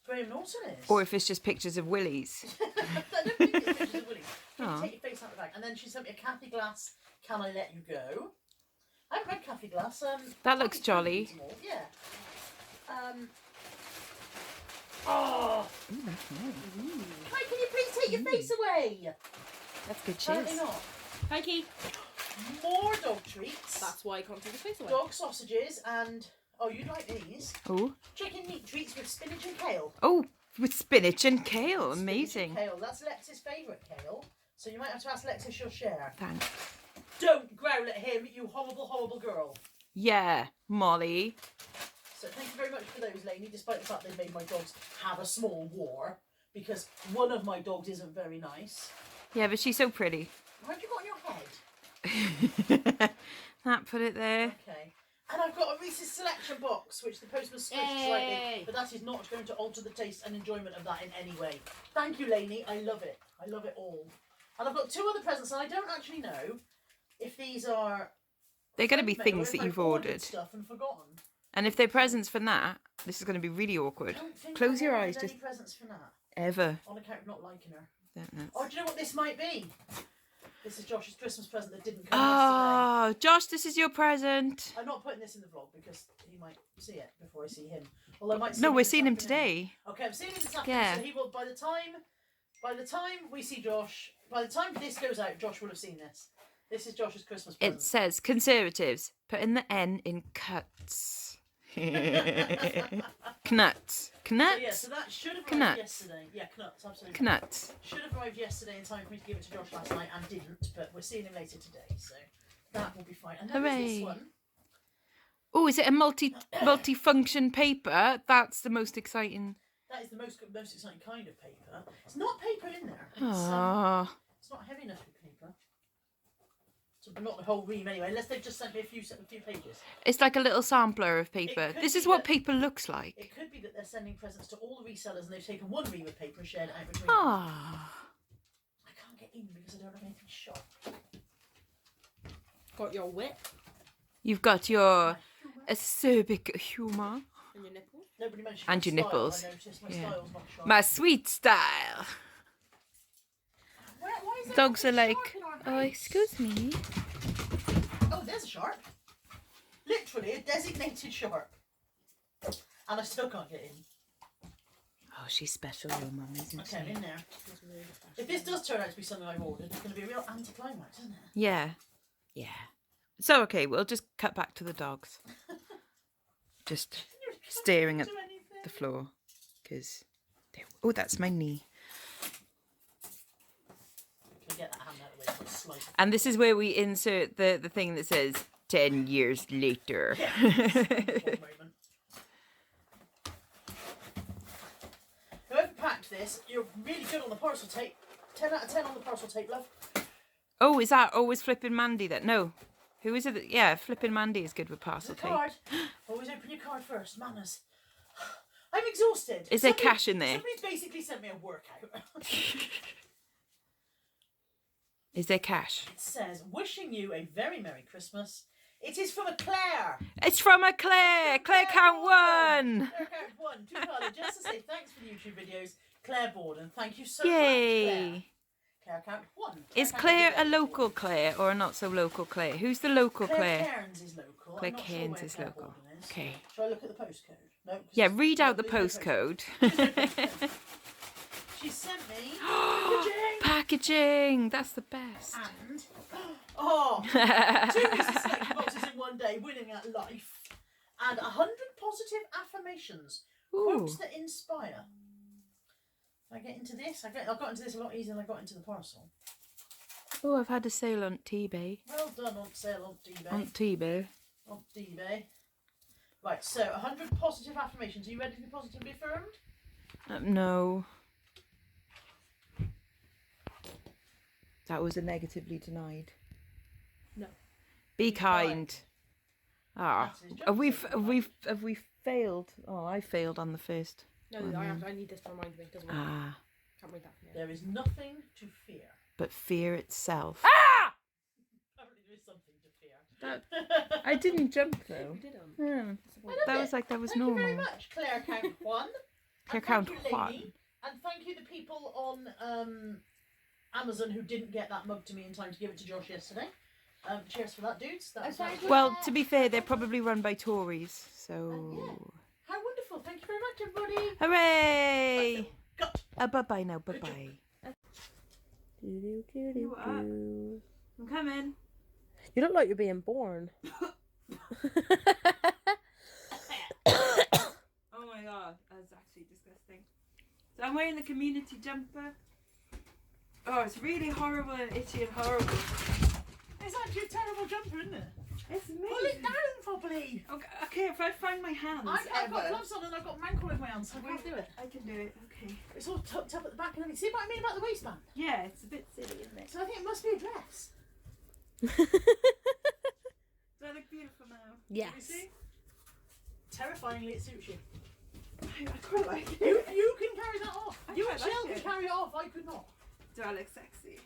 Graham Norton is. Or if it's just pictures of willies. I don't think it's pictures of Willie. Can you Oh. take your face out the bag? And then she sent me a Kathy Glass, Can I Let You Go? I haven't read Kathy Glass. That looks I jolly. read them all, yeah. Oh, Ooh, that's nice. Kai, can you please take your face away? That's good Apparently cheese. not. Hi, Key. More dog treats. That's why I can't take his face away. Dog sausages and... Oh, you'd like these. Oh. Chicken meat treats with spinach and kale. Oh, with spinach and kale. Spinach and Amazing. kale. That's Lex's favourite kale. So you might have to ask Lex if she'll share. Thanks. Don't growl at him, you horrible, horrible girl. Yeah, Molly. So thank you very much for those, Lainey, despite the fact they've made my dogs have a small war, because one of my dogs isn't very nice. Yeah, but she's so pretty. What have you got on your head? That, put it there. Okay. And I've got a Reese's Selection box, which the postman squished slightly, but that is not going to alter the taste and enjoyment of that in any way. Thank you, Lainey. I love it. I love it all. And I've got two other presents, and I don't actually know if these are... They're going to be handmade or things if that I've you've ordered. stuff and forgotten. And if they're presents for Nat, this is going to be really awkward. I don't think Close I've your ordered eyes, any just presents for that, ever. on account of not liking her. That's- Oh, do you know what this might be? This is Josh's Christmas present that didn't come yesterday. Oh, Josh, this is your present. I'm not putting this in the vlog because he might see it before I see him. Although I might see No, him we're this seeing him afternoon. today. Okay, I'm seeing him this afternoon. Yeah. So he will. By the time we see Josh, by the time this goes out, Josh will have seen this. This is Josh's Christmas present. It says conservatives. Put in the N in cuts. Knuts. So yeah, Knuts. so that should have arrived Knuts. yesterday. Yeah, Knuts, absolutely. Knuts. Should have arrived yesterday in time for me to give it to Josh last night and didn't, but we're seeing him later today, so that will be fine. And then there's this Hooray. one. Oh, is it a multi-function paper? That's the most exciting. That is the most exciting kind of paper. It's not paper in there. It's Ah. not heavy enough for paper. So, but not the whole ream anyway, unless they've just sent me a few pages. It's like a little sampler of paper. could This is be what that- paper looks like. It could be that they're sending presents to all the resellers and they've taken one ream of paper and shared it out between them. Ah. I can't get in because I don't have anything sharp. Got your whip You've got your acerbic humour. and your nipples. Nobody mentioned And my your style. nipples. I noticed my Yeah. style's not sharp. My sweet style. Why is there Dogs are nothing like, sharp in our Oh, excuse me. Oh, there's a shark. Literally a designated shark. And I still can't get in. Oh, she's special, your mum, isn't Okay, I'm she? in there. If this does turn out to be something I've ordered, it's going to be a real anticlimax, isn't it? Yeah. Yeah. So, okay, we'll just cut back to the dogs. Just staring at Do anything. the floor. Because... Oh, that's my knee. Can I get that hand out of the way for a slice of And this is where we insert the thing that says 10 years later. one moment. Whoever packed this, you're really good on the parcel tape. 10 out of 10 on the parcel tape, love. Oh, is that always Flippin' Mandy that? No. Who is it? Yeah, Flippin' Mandy is good with parcel The tape. card. Always open your card first. Manners. I'm exhausted. Is there cash in there? Somebody's basically sent me a workout. Is there cash? It says, wishing you a very Merry Christmas. It is from a Claire. It's from a Claire. Claire count one. Claire count one. To Carla, just to say thanks for the YouTube videos. Claire Borden, thank you so much, Yay. Claire count one. Is Count Claire a one. local Claire or a not so local Claire? Who's the local Claire? Cairns is local. Claire I'm not Cairns sure is where local. Claire Borden is. Okay. Shall I look at the postcode? No. 'cause Yeah, it's- read out the there's no postcode. She sent me packaging. Packaging. That's the best. And oh, 2 Mrs. Selection boxes in one day, winning at life, and 100 positive affirmations, Ooh. quotes that inspire. I get into this. I got into this a lot easier than I got into the parcel. Oh, I've had a sale on eBay. Well done on sale on eBay. On eBay. On eBay. Right, so 100 positive affirmations. Are you ready to be positively affirmed? No. That was a negatively denied. No. Be kind. Ah, That's his job, have we so have we failed? Oh, I failed on the first. No, I need this to remind me. Doesn't work. Ah, Can't read that from here. There is nothing to fear. but fear itself. Apparently there is something to fear. I didn't jump though. We didn't. Hmm. I love That it. was like that was Thank normal. you very much, Claire count one. Claire And count thank you, one. lady. And thank you the people on Amazon who didn't get that mug to me in time to give it to Josh yesterday. Cheers for that, dudes. That was nice. Well, to be fair, they're probably run by Tories, so. How wonderful. Thank you very much, everybody. Hooray! Cut. Bye bye now. Bye bye. You are. I'm coming. You look like you're being born. Oh my god, that's actually disgusting. So I'm wearing the community jumper. Oh, it's really horrible and itchy and horrible. It's actually a terrible jumper, isn't it? It's me. Pull it down properly. Okay, if I find my hands. I've got ever. gloves on and I've got mankle in my hands, so I can't do it. I can do it. Okay. It's all tucked up at the back and everything. See what I mean about the waistband? Yeah, it's a bit silly, isn't it? So I think it must be a dress. Do I look beautiful now? Yes. You see? Terrifyingly, it suits you. I quite like it. You can carry that off. I You and quite like Shell can it. carry it off. I could not. Do I look sexy?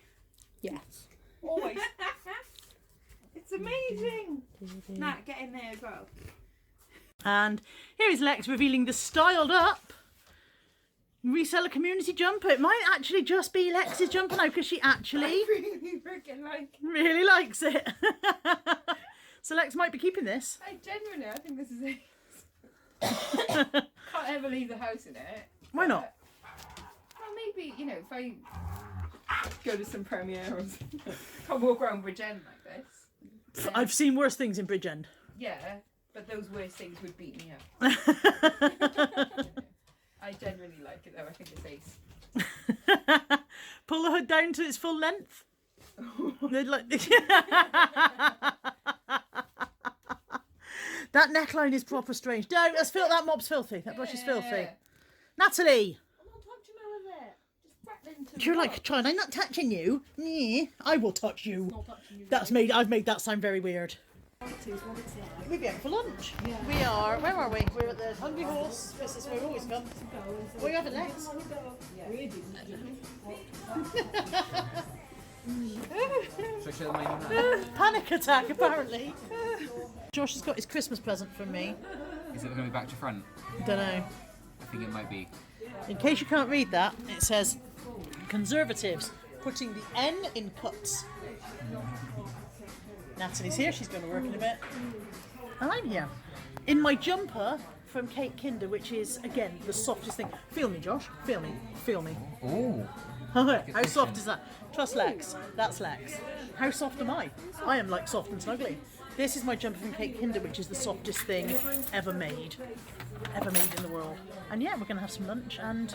Yes. Always. It's amazing. Nat, get in there as well. And here is Lex revealing the styled up reseller community jumper. It might actually just be Lex's jumper now because she actually Really freaking like. really likes it. So Lex might be keeping this. I genuinely, I think this is it. Can't ever leave the house in it. Why not? Well, maybe, you know, if I go to some premiere or something, can't walk around Bridgend like this. I've seen worse things in Bridgend. Yeah, but those worst things would beat me up. I genuinely like it though, I think it's ace. Pull the hood down to its full length. They'd like that neckline is proper strange. No, that mop's filthy. That brush is filthy. Yeah. Natalie, I'm not touching none of it. Just rattling to you're the like top. trying. I'm not touching you. Yeah, I will touch you. Not touching you. That's made. I've made that sound very weird. Reality is what it's like. We'll be out for lunch. Yeah. We are. Where are we? We're at the Hungry Horse. This is where we always come. What are you having next? Should I show them my new hat? Panic attack, apparently. Josh has got his Christmas present from me. Is it going to be back to front? Don't know. I think it might be. In case you can't read that, it says Conservatives putting the N in cuts. Natalie's here, she's going to work in a bit. And I'm here. In my jumper from Cake Kinder, which is, again, the softest thing. Feel me, Josh. Feel me. Feel me. Ooh. How soft is that? Trust Lexx. That's Lexx. How soft am I? I am like soft and snuggly. This is my jumper from Cake Kinder, which is the softest thing ever made. Ever made in the world. And yeah, we're going to have some lunch and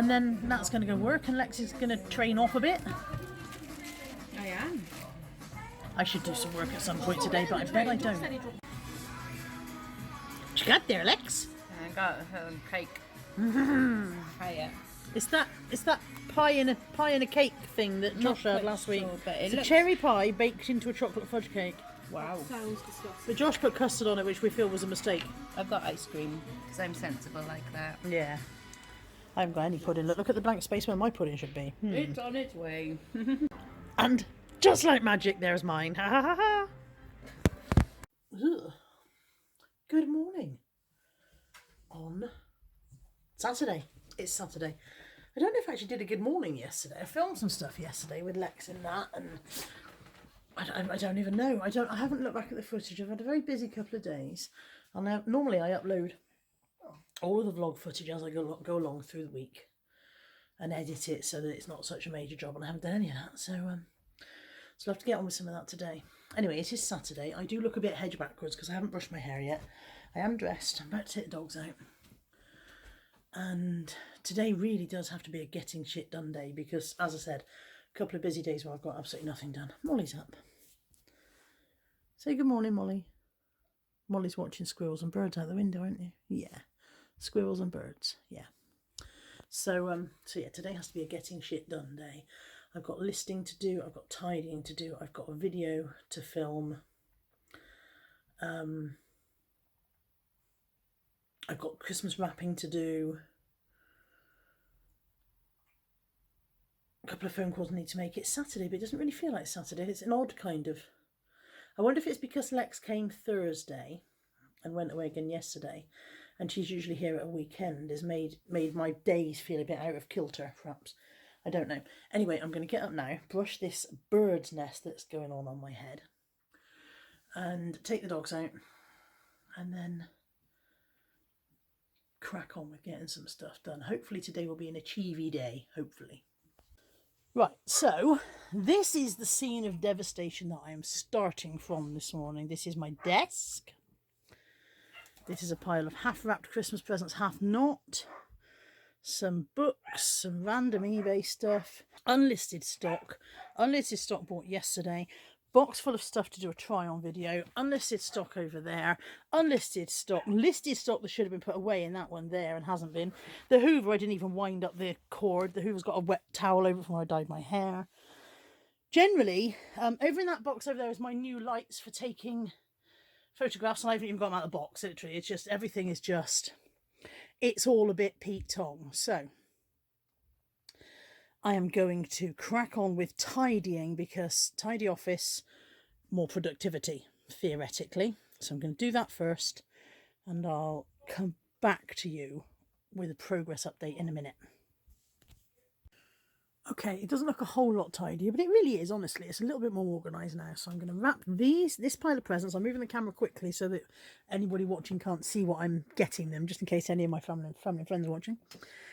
then Nat's going to go work and Lex is going to train off a bit. I am. I should do some work at some point today, but I bet I don't. What you got there, Lex? I got cake. Hiya. It's that pie in a cake thing that Josh had last week. sure, but it It's a looks- cherry pie baked into a chocolate fudge cake. Wow. Sounds disgusting. But Josh put custard on it, which we feel was a mistake. I've got ice cream because I'm sensible like that. Yeah. I haven't got any pudding. Look at the blank space where my pudding should be. It's on its way. And just like magic, there's mine. Ha ha ha ha. Ugh. Good morning. On Saturday. It's Saturday. I don't know if I actually did a good morning yesterday. I filmed some stuff yesterday with Lex and that, and I don't even know. I haven't looked back at the footage. I've had a very busy couple of days. And normally I upload all of the vlog footage as I go along through the week and edit it so that it's not such a major job, and I haven't done any of that. So I'll have to get on with some of that today. Anyway, it is Saturday. I do look a bit hedge backwards because I haven't brushed my hair yet. I am dressed. I'm about to take the dogs out. And today really does have to be a getting shit done day because, as I said, a couple of busy days where I've got absolutely nothing done. Molly's up. Say good morning, Molly. Molly's watching squirrels and birds out the window, aren't you? Yeah. Squirrels and birds. Yeah. So yeah, today has to be a getting shit done day. I've got listing to do, I've got tidying to do, I've got a video to film. I've got Christmas wrapping to do. A couple of phone calls I need to make. It's Saturday, but it doesn't really feel like Saturday. It's an odd kind of... I wonder if it's because Lex came Thursday and went away again yesterday, and she's usually here at a weekend, has made my days feel a bit out of kilter, perhaps. I don't know. Anyway, I'm going to get up now, brush this bird's nest that's going on my head, and take the dogs out, and then crack on with getting some stuff done. Hopefully today will be an achievey day, hopefully. Right, so this is the scene of devastation that I am starting from this morning. This is my desk. This is a pile of half-wrapped Christmas presents, half not. Some books, some random eBay stuff, unlisted stock bought yesterday, box full of stuff to do a try-on video, unlisted stock over there, unlisted stock, listed stock that should have been put away in that one there and hasn't been. The Hoover, I didn't even wind up the cord. The Hoover's got a wet towel over from where I dyed my hair. Generally, over in that box over there is my new lights for taking photographs, and I haven't even got them out of the box, literally. It's just, everything is just, it's all a bit Pete Tong. So I am going to crack on with tidying, because tidy office, more productivity, theoretically. So I'm going to do that first, and I'll come back to you with a progress update in a minute. Okay, it doesn't look a whole lot tidier, but it really is, honestly. It's a little bit more organised now. So I'm going to wrap this pile of presents. I'm moving the camera quickly so that anybody watching can't see what I'm getting them, just in case any of my family and friends are watching.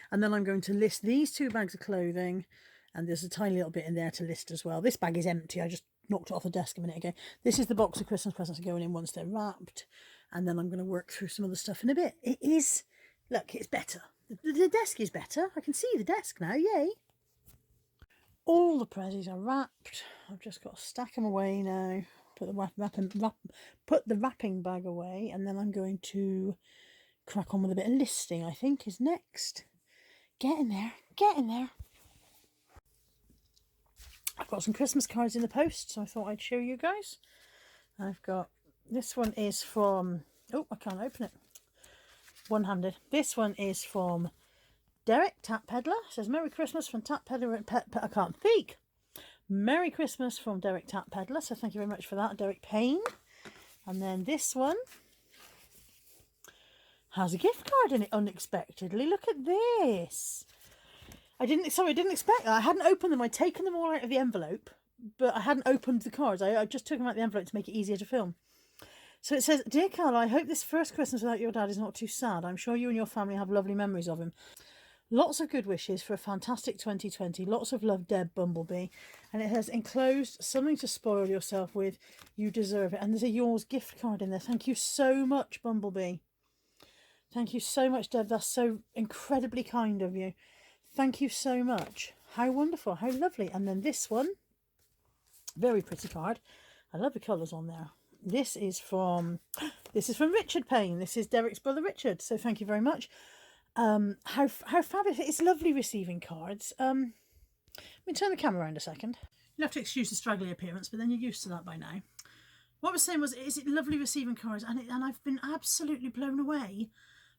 And then I'm going to list these 2 bags of clothing, and there's a tiny little bit in there to list as well. This bag is empty. I just knocked it off the desk a minute ago. This is the box of Christmas presents going in once they're wrapped, and then I'm going to work through some of the stuff in a bit. It is, look, it's better. The desk is better. I can see the desk now, yay. All the prezzies are wrapped. I've just got to stack them away now. Put the wrapping bag away, and then I'm going to crack on with a bit of listing, I think, is next. Getting there. I've got some Christmas cards in the post, so I thought I'd show you guys. I've got, this one is from, oh, I can't open it. One-handed. This one is from Derek, Tap Peddler. It says, Merry Christmas from Tap Peddler. I can't speak. Merry Christmas from Derek, Tap Peddler. So thank you very much for that, Derek Payne. And then this one has a gift card in it unexpectedly. Look at this. I didn't expect that. I hadn't opened them. I'd taken them all out of the envelope, but I hadn't opened the cards. I just took them out of the envelope to make it easier to film. So it says, "Dear Carla, I hope this first Christmas without your dad is not too sad. I'm sure you and your family have lovely memories of him. Lots of good wishes for a fantastic 2020. Lots of love, Deb Bumblebee." And it has enclosed something to spoil yourself with. You deserve it. And there's a yours gift card in there. Thank you so much, Bumblebee. Thank you so much, Deb. That's so incredibly kind of you. Thank you so much. How wonderful. How lovely. And then this one. Very pretty card. I love the colours on there. This is from Richard Payne. This is Derek's brother Richard. So thank you very much. How fabulous. It's lovely receiving cards. Let me turn the camera around a second. You'll have to excuse the straggly appearance, but then you're used to that by now. What I was saying was, is it lovely receiving cards? And I've been absolutely blown away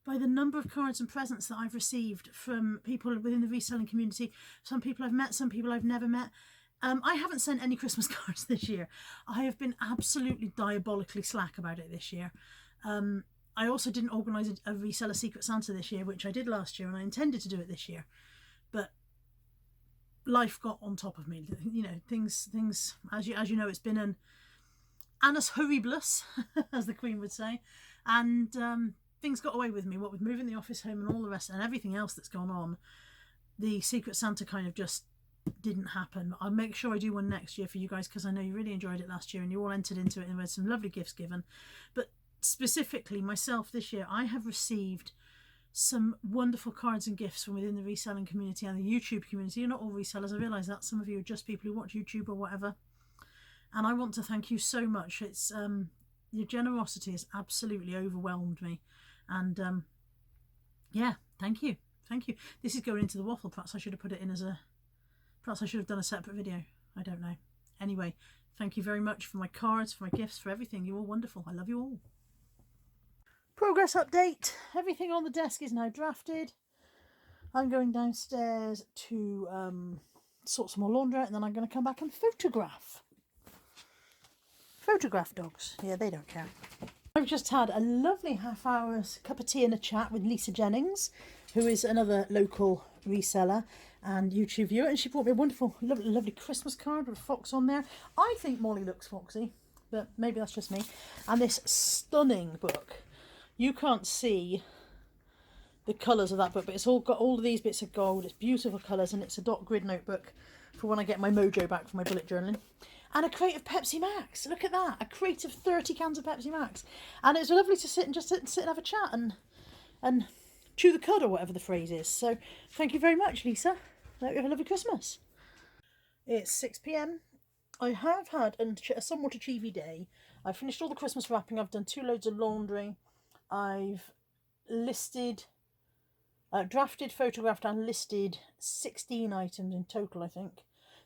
by the number of cards and presents that I've received from people within the reselling community. Some people I've met, some people I've never met. I haven't sent any Christmas cards this year. I have been absolutely diabolically slack about it this year. I also didn't organise a reseller Secret Santa this year, which I did last year, and I intended to do it this year. But life got on top of me. You know, things as you know, it's been an annus horribilis, as the Queen would say. And things got away with me, what with moving the office home and all the rest and everything else that's gone on. The Secret Santa kind of just didn't happen. I'll make sure I do one next year for you guys, because I know you really enjoyed it last year and you all entered into it and we had some lovely gifts given. But specifically myself this year, I have received some wonderful cards and gifts from within the reselling community and the YouTube community. You're not all resellers, I realise that. Some of you are just people who watch YouTube or whatever. And I want to thank you so much. It's your generosity has absolutely overwhelmed me. And yeah, thank you. Thank you. This is going into the waffle. Perhaps I should have put it in as a... Perhaps I should have done a separate video. I don't know. Anyway, thank you very much for my cards, for my gifts, for everything. You're all wonderful. I love you all. Progress update. Everything on the desk is now drafted. I'm going downstairs to sort some more laundry out, and then I'm going to come back and photograph. Photograph dogs. Yeah, they don't care. I've just had a lovely half-hour's cup of tea and a chat with Lisa Jennings, who is another local reseller and YouTube viewer, and she brought me a wonderful, lovely Christmas card with a fox on there. I think Molly looks foxy, but maybe that's just me. And this stunning book. You can't see the colours of that book, but it's all got all of these bits of gold. It's beautiful colours, and it's a dot grid notebook for when I get my mojo back for my bullet journaling. And a crate of Pepsi Max. Look at that. A crate of 30 cans of Pepsi Max. And it was lovely to sit and have a chat and chew the cud, or whatever the phrase is. So thank you very much, Lisa. I hope you have a lovely Christmas. It's 6 p.m. I have had a somewhat achievy day. I've finished all the Christmas wrapping. I've done 2 loads of laundry. I've drafted, photographed and listed 16 items in total, I think.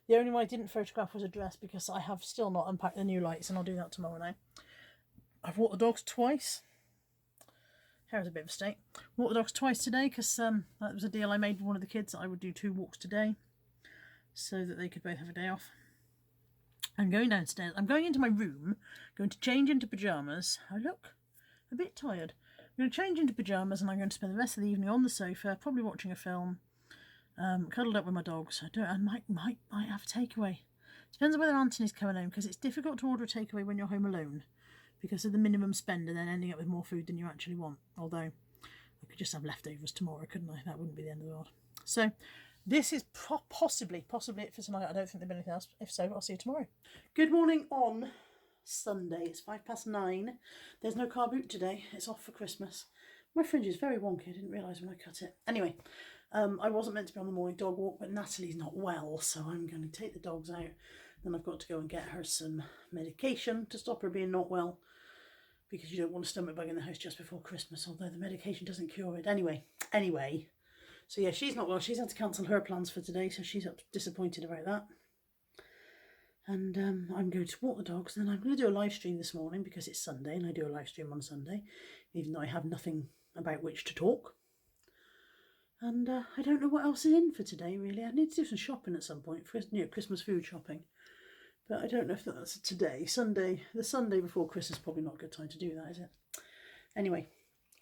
The only one I didn't photograph was a dress, because I have still not unpacked the new lights, and I'll do that tomorrow now. I've walked the dogs twice. Hair's a bit of a state. Walked the dogs twice today, because that was a deal I made with one of the kids, that I would do 2 walks today, so that they could both have a day off. I'm going downstairs. I'm going into my room, going to change into pyjamas. I look a bit tired. I'm going to change into pyjamas, and I'm going to spend the rest of the evening on the sofa, probably watching a film. Cuddled up with my dogs. I might have a takeaway. Depends on whether Anthony's coming home, because it's difficult to order a takeaway when you're home alone because of the minimum spend and then ending up with more food than you actually want. Although I could just have leftovers tomorrow, couldn't I? That wouldn't be the end of the world. So this is possibly it for tonight. I don't think there'll be anything else. If so, I'll see you tomorrow. Good morning on Sunday. It's 9:05. There's no car boot today. It's off for Christmas. My fringe is very wonky. I didn't realise when I cut it. Anyway. I wasn't meant to be on the morning dog walk, but Natalie's not well, so I'm going to take the dogs out. Then I've got to go and get her some medication to stop her being not well, because you don't want a stomach bug in the house just before Christmas, although the medication doesn't cure it. Anyway, so yeah, she's not well. She's had to cancel her plans for today, so she's disappointed about that. And I'm going to walk the dogs, and then I'm going to do a live stream this morning, because it's Sunday, and I do a live stream on Sunday, even though I have nothing about which to talk. And I don't know what else is in for today, really. I need to do some shopping at some point, for Christmas food shopping. But I don't know if that's today. The Sunday before Christmas, probably not a good time to do that, is it? Anyway,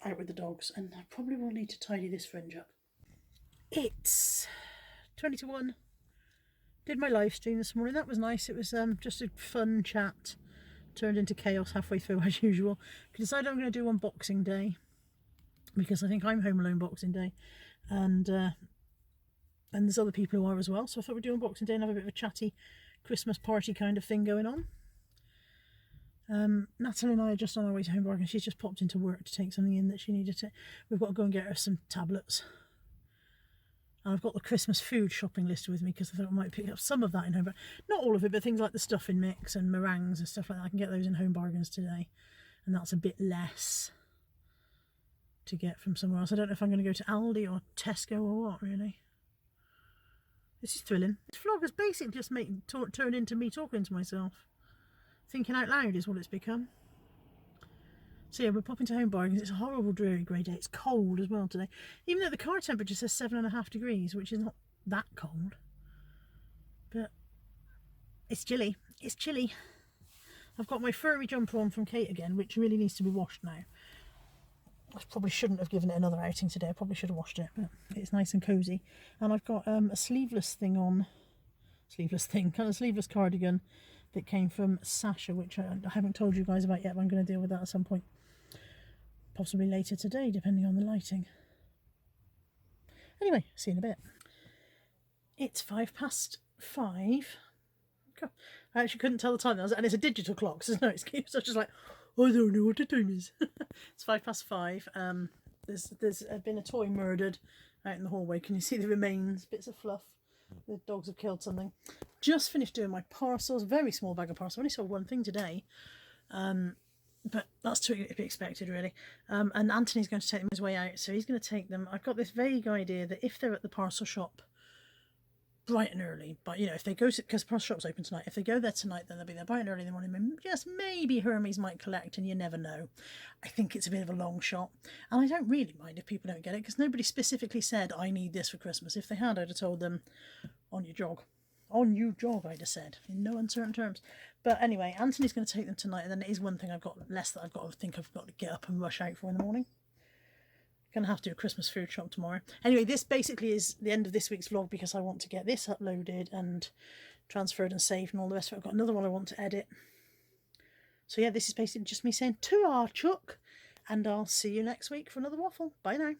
out with the dogs, and I probably will need to tidy this fringe up. It's 20 to 1. Did my live stream this morning. That was nice. It was just a fun chat. Turned into chaos halfway through as usual. I decided I'm going to do one Boxing Day because I think I'm home alone Boxing Day, and there's other people who are as well. So I thought we'd do on Boxing Day and have a bit of a chatty Christmas party kind of thing going on. Natalie and I are just on our way to Home Bargain. She's just popped into work to take something in that she needed to. We've got to go and get her some tablets. And I've got the Christmas food shopping list with me because I thought I might pick up some of that in Home Bargain. Not all of it, but things like the stuffing mix and meringues and stuff like that. I can get those in Home Bargains today. And that's a bit less to get from somewhere else. I don't know if I'm going to go to Aldi or Tesco or what, really. This is thrilling. This vlog has basically just turned into me talking to myself. Thinking out loud is what it's become. So yeah, we're popping to Home Bargains. It's a horrible, dreary grey day. It's cold as well today. Even though the car temperature says 7.5 degrees, which is not that cold. But it's chilly. It's chilly. I've got my furry jumper on from Kate again, which really needs to be washed now. I probably shouldn't have given it another outing today. I probably should have washed it, but it's nice and cosy. And I've got a sleeveless thing on. Kind of sleeveless cardigan that came from Sasha, which I haven't told you guys about yet, but I'm going to deal with that at some point. Possibly later today, depending on the lighting. Anyway, see you in a bit. It's 5:05. God, I actually couldn't tell the time, and it's a digital clock, so there's no excuse. I was just like, I don't know what the time is. It's 5:05. There's been a toy murdered out in the hallway. Can you see the remains? Bits of fluff. The dogs have killed something. Just finished doing my parcels. Very small bag of parcels. I only saw one thing today. But that's to be expected, really. And Anthony's going to take them his way out, so he's going to take them. I've got this vague idea that if they're at the parcel shop bright and early, but you know, if they go, because the parcel shop's open tonight, if they go there tonight, then they'll be there bright and early in the morning. And just maybe Hermes might collect, and you never know. I think it's a bit of a long shot, and I don't really mind if people don't get it, because nobody specifically said I need this for Christmas. If they had, I'd have told them on your jog. On you jog, I'd have said, in no uncertain terms. But anyway, Anthony's going to take them tonight, and then it is one thing I've got less that I've got to get up and rush out for in the morning. Going to have to do a Christmas food shop tomorrow. Anyway, this basically is the end of this week's vlog because I want to get this uploaded and transferred and saved and all the rest of it. I've got another one I want to edit. So yeah, this is basically just me saying, ta-ra, Chuck, and I'll see you next week for another waffle. Bye now.